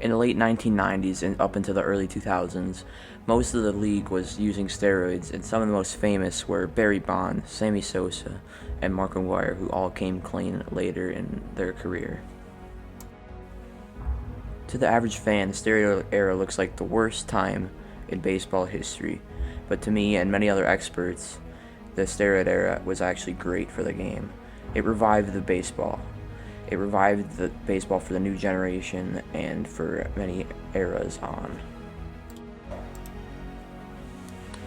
In the late 1990s and up into the early 2000s, most of the league was using steroids, and some of the most famous were Barry Bonds, Sammy Sosa, and Mark McGwire, who all came clean later in their career. To the average fan, the steroid era looks like the worst time in baseball history, but to me and many other experts, the steroid era was actually great for the game. It revived the baseball. It revived the baseball for the new generation and for many eras on.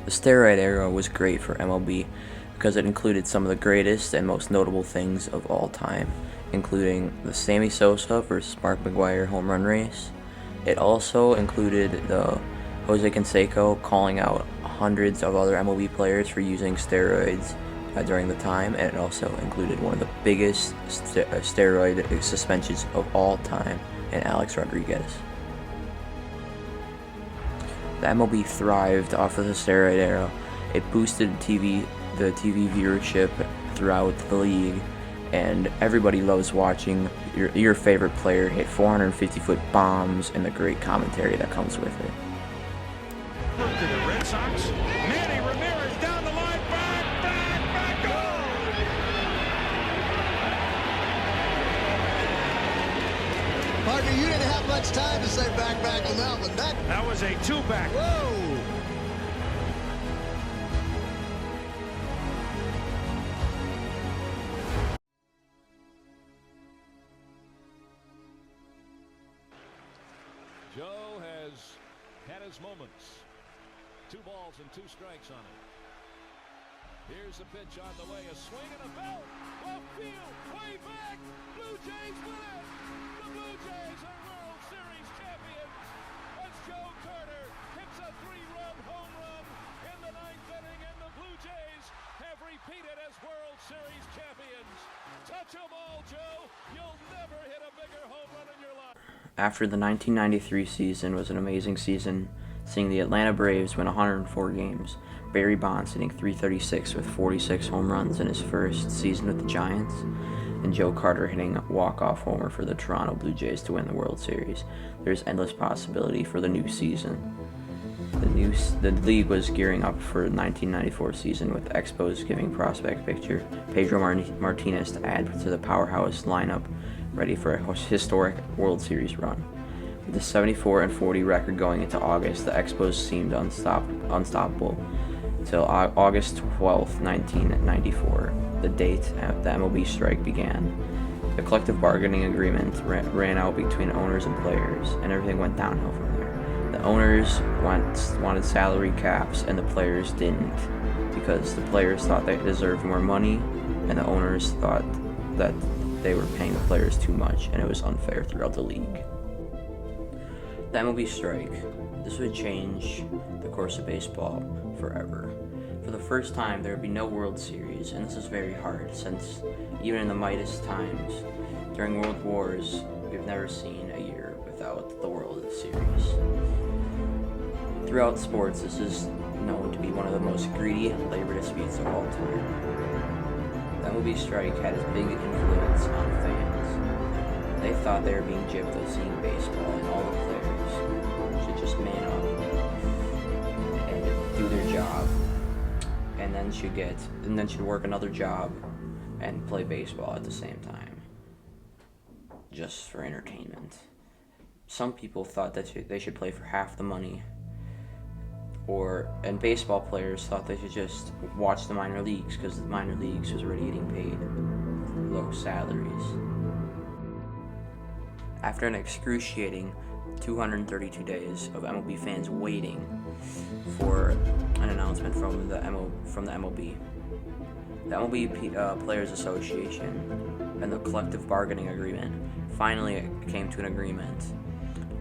The steroid era was great for MLB because it included some of the greatest and most notable things of all time, including the Sammy Sosa versus Mark McGwire home run race. It also included the Jose Canseco calling out hundreds of other MLB players for using steroids during the time, and it also included one of the biggest steroid suspensions of all time in Alex Rodriguez. The MLB thrived off of the steroid era. It boosted the TV viewership throughout the league, and everybody loves watching your favorite player hit 450-foot bombs and the great commentary that comes with it. To the Red Sox, Manny Ramirez down the line, back, goal! Partner, you didn't have much time to say back on that one. That was a two-back. Whoa! Joe has had his moments. 2 balls and 2 strikes on it. Here's a pitch on the way, a swing and a belt. Left field, way back. Blue Jays win it. The Blue Jays are World Series champions as Joe Carter hits a 3-run home run in the 9th inning, and the Blue Jays have repeated as World Series champions. Touch 'em all, Joe. You'll never hit a bigger home run in your life. After the 1993 season was an amazing season, seeing the Atlanta Braves win 104 games, Barry Bonds hitting .336 with 46 home runs in his first season with the Giants, and Joe Carter hitting a walk-off homer for the Toronto Blue Jays to win the World Series. There's endless possibility for the new season. The league was gearing up for the 1994 season, with the Expos giving prospect pitcher Pedro Martinez to add to the powerhouse lineup, ready for a historic World Series run. With the 74-40 record going into August, the Expos seemed unstoppable until August 12, 1994, the date the MLB strike began. The collective bargaining agreement ran out between owners and players, and everything went downhill from there. The owners wanted salary caps, and the players didn't, because the players thought they deserved more money, and the owners thought that they were paying the players too much, and it was unfair throughout the league. The MLB strike. This would change the course of baseball forever. For the first time, there would be no World Series, and this is very hard, since even in the Midas times, during World Wars, we've never seen a year without the World Series. Throughout sports, this is known to be one of the most greedy labor disputes of all time. The MLB strike had a big influence on fans. They thought they were being gypped of seeing baseball, and all the players should just man up and do their job, and then should work another job and play baseball at the same time, just for entertainment. Some people thought that they should play for half the money, and baseball players thought they should just watch the minor leagues, because the minor leagues was already getting paid low salaries. After an excruciating 232 days of MLB fans waiting for an announcement from the MLB, the MLB Players Association and the collective bargaining agreement finally came to an agreement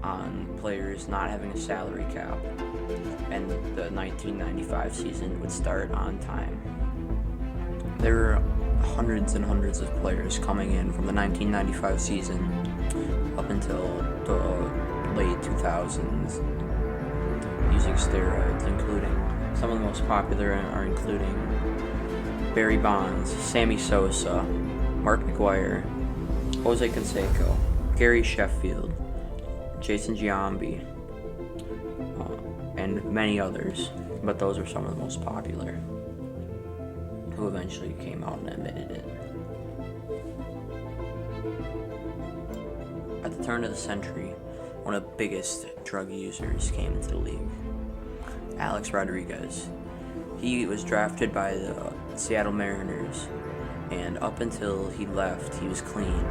on players not having a salary cap, and the 1995 season would start on time. There were hundreds and hundreds of players coming in from the 1995 season up until the late 2000s using steroids, including some of the most popular are including Barry Bonds, Sammy Sosa, Mark McGwire, Jose Canseco, Gary Sheffield, Jason Giambi, and many others, but those are some of the most popular, who eventually came out and admitted it. At the turn of the century, one of the biggest drug users came into the league, Alex Rodriguez. He was drafted by the Seattle Mariners, and up until he left, he was clean.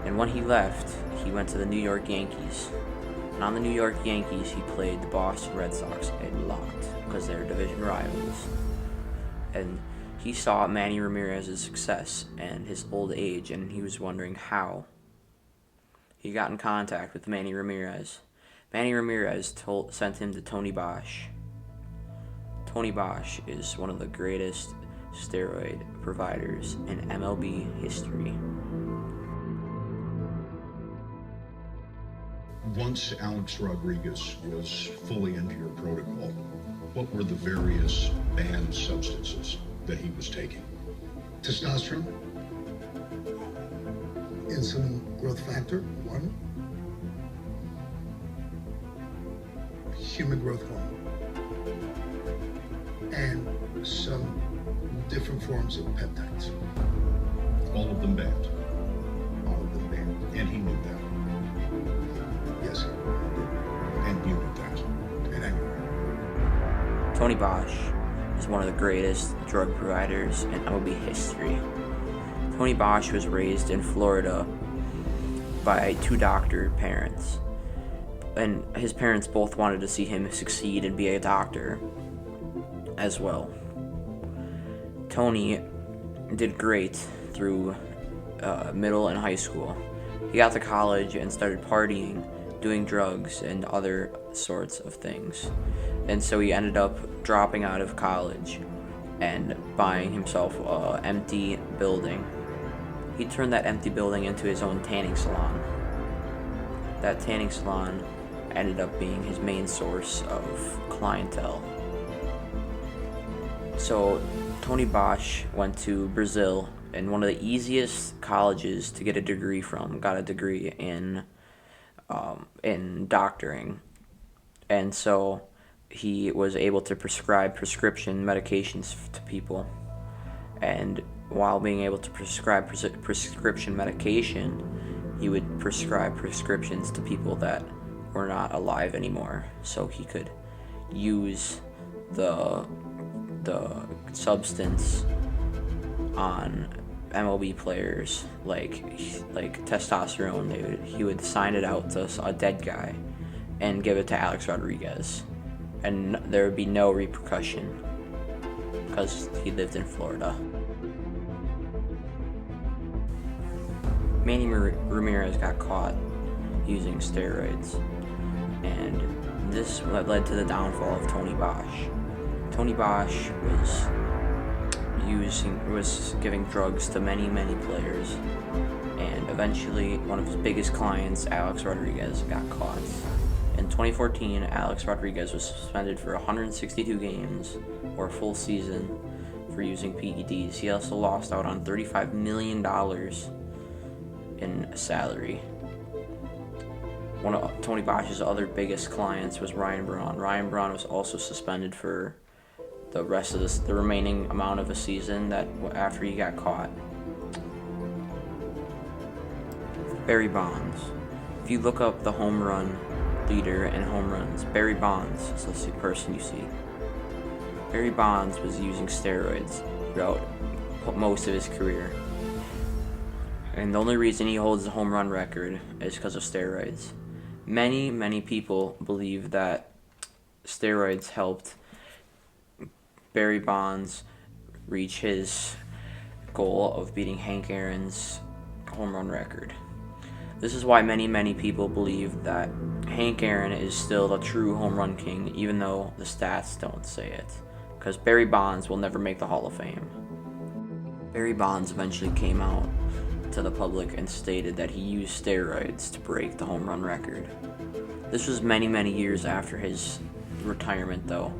And when he left, he went to the New York Yankees. And on the New York Yankees, he played the Boston Red Sox a lot because they're division rivals. And he saw Manny Ramirez's success and his old age, and he was wondering how. He got in contact with Manny Ramirez. Manny Ramirez sent him to Tony Bosch. Tony Bosch is one of the greatest steroid providers in MLB history. Once Alex Rodriguez was fully into your protocol, what were the various banned substances that he was taking? Testosterone, insulin growth factor, 1, human growth hormone, and some different forms of peptides. All of them banned, All of them banned. and he knew that, Yes, sir. and you knew that. And I knew it. Tony Bosch is one of the greatest drug providers in MLB history. Tony Bosch was raised in Florida by 2 doctor parents, and his parents both wanted to see him succeed and be a doctor as well. Tony did great through middle and high school. He got to college and started partying, doing drugs, and other sorts of things. And so he ended up dropping out of college and buying himself an empty building. He turned that empty building into his own tanning salon. That tanning salon ended up being his main source of clientele. So Tony Bosch went to Brazil, and one of the easiest colleges to get a degree from, got a degree in doctoring. And so he was able to prescribe prescription medications to people. And while being able to prescribe prescription medication, he would prescribe prescriptions to people that were not alive anymore, so he could use the substance on MLB players like testosterone. He would sign it out to a dead guy and give it to Alex Rodriguez, and there would be no repercussion because he lived in Florida. Manny Ramirez got caught using steroids, and this led to the downfall of Tony Bosch. Tony Bosch was giving drugs to many players, and eventually one of his biggest clients, Alex Rodriguez, got caught. In 2014, Alex Rodriguez was suspended for 162 games, or a full season, for using PEDs. He also lost out on $35 million in salary. One of Tony Bosch's other biggest clients was Ryan Braun. Ryan Braun was also suspended for the rest of the remaining amount of a season that after he got caught. Barry Bonds. If you look up the home run leader in home runs, Barry Bonds is the person you see. Barry Bonds was using steroids throughout most of his career. And the only reason he holds the home run record is because of steroids. Many people believe that steroids helped Barry Bonds reach his goal of beating Hank Aaron's home run record. This is why many people believe that Hank Aaron is still the true home run king, even though the stats don't say it, because Barry Bonds will never make the Hall of Fame. Barry Bonds eventually came out to the public and stated that he used steroids to break the home run record. This was many years after his retirement, though,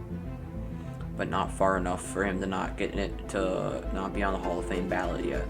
but not far enough for him to not be on the Hall of Fame ballot yet.